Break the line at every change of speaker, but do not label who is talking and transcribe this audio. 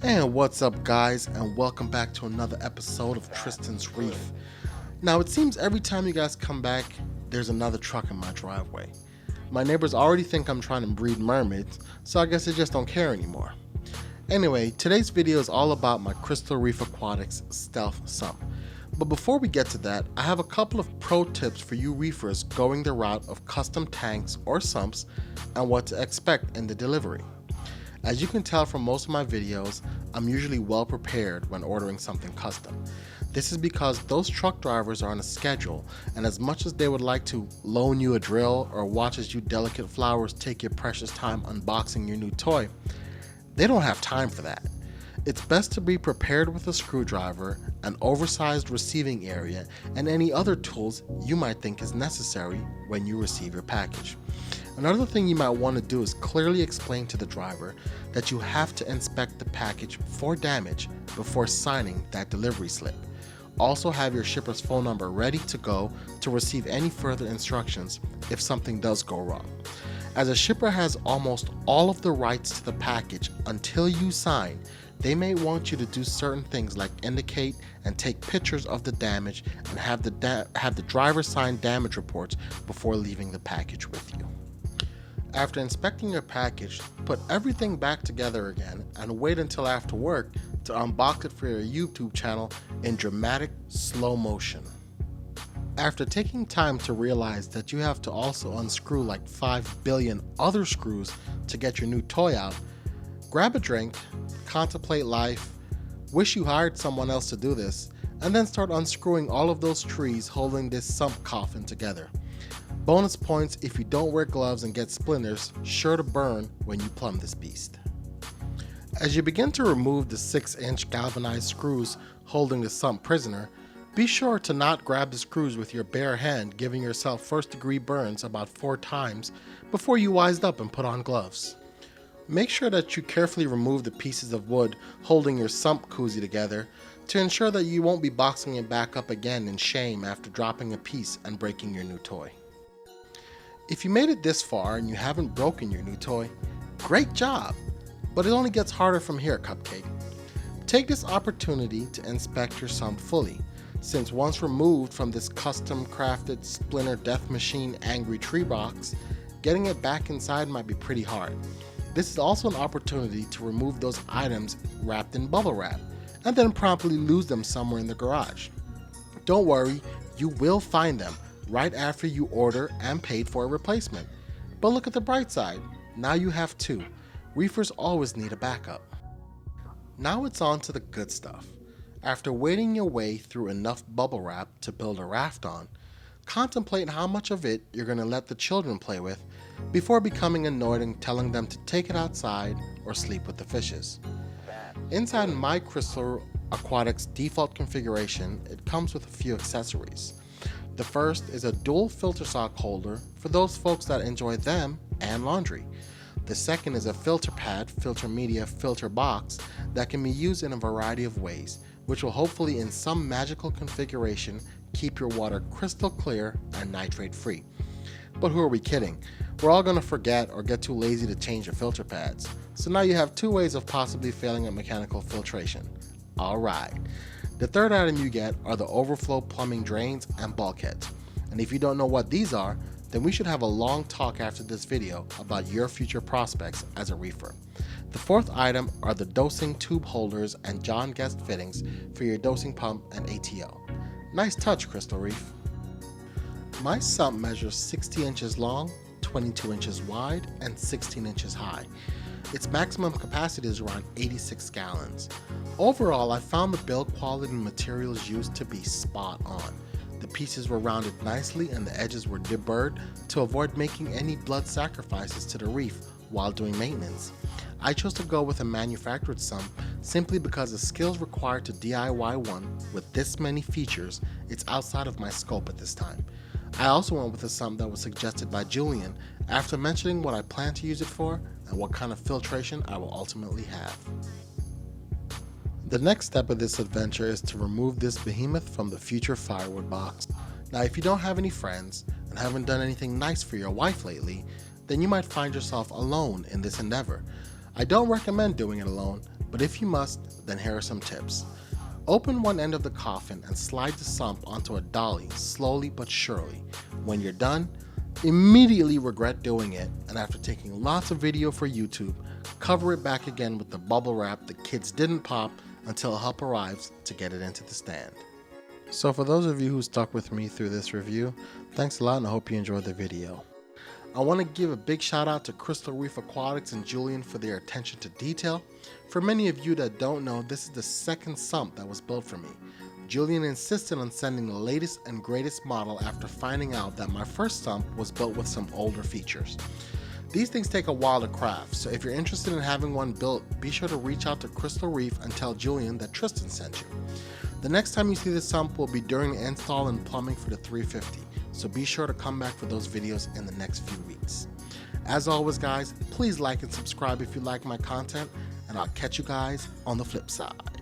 And what's up guys, and welcome back to another episode of Tristian's Reef. Now it seems every time you guys come back, there's another truck in my driveway. My neighbors already think I'm trying to breed mermaids, so I guess they just don't care anymore. Anyway, today's video is all about my Crystal Reef Aquatics Stealth Sump. But before we get to that, I have a couple of pro tips for you reefers going the route of custom tanks or sumps and what to expect in the delivery. As you can tell from most of my videos, I'm usually well prepared when ordering something custom. This is because those truck drivers are on a schedule, and as much as they would like to loan you a drill or watch as you delicate flowers take your precious time unboxing your new toy, they don't have time for that. It's best to be prepared with a screwdriver, an oversized receiving area, and any other tools you might think is necessary when you receive your package. Another thing you might want to do is clearly explain to the driver that you have to inspect the package for damage before signing that delivery slip. Also have your shipper's phone number ready to go to receive any further instructions if something does go wrong. As a shipper has almost all of the rights to the package until you sign, they may want you to do certain things like indicate and take pictures of the damage and have the driver sign damage reports before leaving the package with you. After inspecting your package, put everything back together again and wait until after work to unbox it for your YouTube channel in dramatic slow motion. After taking time to realize that you have to also unscrew like 5 billion other screws to get your new toy out, grab a drink, contemplate life, wish you hired someone else to do this, and then start unscrewing all of those trees holding this sump coffin together. Bonus points if you don't wear gloves and get splinters sure to burn when you plumb this beast. As you begin to remove the 6-inch galvanized screws holding the sump prisoner, be sure to not grab the screws with your bare hand, giving yourself first-degree burns about 4 times before you wised up and put on gloves. Make sure that you carefully remove the pieces of wood holding your sump koozie together to ensure that you won't be boxing it back up again in shame after dropping a piece and breaking your new toy. If you made it this far and you haven't broken your new toy, great job! But it only gets harder from here, Cupcake. Take this opportunity to inspect your sump fully, since once removed from this custom crafted splinter death machine angry tree box, getting it back inside might be pretty hard. This is also an opportunity to remove those items wrapped in bubble wrap, and then promptly lose them somewhere in the garage. Don't worry, you will find them right after you order and paid for a replacement. But look at the bright side, now you have 2. Reefers always need a backup. Now it's on to the good stuff. After wading your way through enough bubble wrap to build a raft on, contemplate how much of it you're going to let the children play with before becoming annoyed and telling them to take it outside or sleep with the fishes. Inside my Crystal Aquatics default configuration, it comes with a few accessories. The first is a dual filter sock holder for those folks that enjoy them and laundry. The second is a filter pad, filter media, filter box that can be used in a variety of ways, which will hopefully in some magical configuration keep your water crystal clear and nitrate free. But who are we kidding? We're all going to forget or get too lazy to change your filter pads. So now you have 2 ways of possibly failing at mechanical filtration. Alright. The third item you get are the overflow plumbing drains and bulkheads. And if you don't know what these are, then we should have a long talk after this video about your future prospects as a reefer. The fourth item are the dosing tube holders and John Guest fittings for your dosing pump and ATO. Nice touch, Crystal Reef. My sump measures 60 inches long, 22 inches wide, and 16 inches high. Its maximum capacity is around 86 gallons. Overall, I found the build quality and materials used to be spot on. The pieces were rounded nicely and the edges were deburred to avoid making any blood sacrifices to the reef while doing maintenance. I chose to go with a manufactured sump simply because the skills required to DIY one with this many features, it's outside of my scope at this time. I also went with a sump that was suggested by Julian after mentioning what I plan to use it for and what kind of filtration I will ultimately have. The next step of this adventure is to remove this behemoth from the future firewood box. Now if you don't have any friends and haven't done anything nice for your wife lately, then you might find yourself alone in this endeavor. I don't recommend doing it alone, but if you must, then here are some tips. Open one end of the coffin and slide the sump onto a dolly slowly but surely. When you're done, immediately regret doing it, and after taking lots of video for YouTube, cover it back again with the bubble wrap the kids didn't pop until help arrives to get it into the stand. So for those of you who stuck with me through this review, thanks a lot and I hope you enjoyed the video. I want to give a big shout out to Crystal Reef Aquatics and Julian for their attention to detail. For many of you that don't know, this is the second sump that was built for me. Julian insisted on sending the latest and greatest model after finding out that my first sump was built with some older features. These things take a while to craft, so if you're interested in having one built, be sure to reach out to Crystal Reef and tell Julian that Tristian sent you. The next time you see this sump will be during the install and plumbing for the 350, so be sure to come back for those videos in the next few weeks. As always guys, please like and subscribe if you like my content, and I'll catch you guys on the flip side.